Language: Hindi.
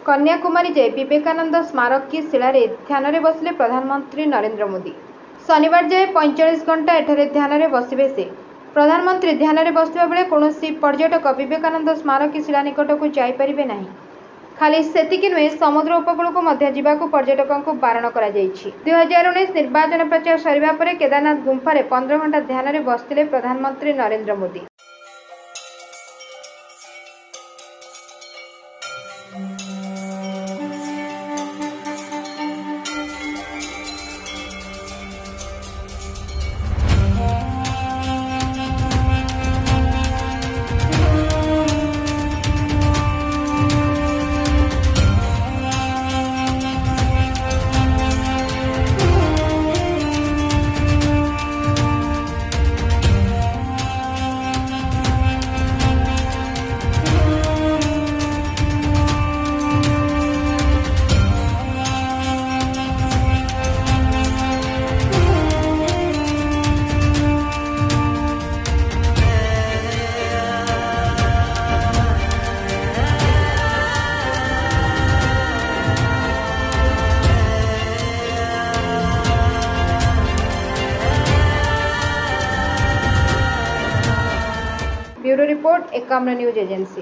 कन्याकुमारी जय विवेकानंद स्मारक की शिला ध्यान में बसिले प्रधानमंत्री नरेंद्र मोदी। शनिवार जाए 45 घंटा एठारे ध्यान में बसिबे से। प्रधानमंत्री ध्यान में बसुवा बेले कौनसी पर्यटक विवेकानंद स्मारक की शिला निकट को जाइपारे नहीं। खाली सेतिकी नुहे समुद्र उपकूल को मध्य जीवाकू पर्यटकों को बारण करा जाइछि। 2019 निर्वाचन प्रचार सरिबा परे केदारनाथ गुंफारे 15 घंटा ध्यान में बसिले प्रधानमंत्री Narendra Modi. Bureau report Ekamra news agency.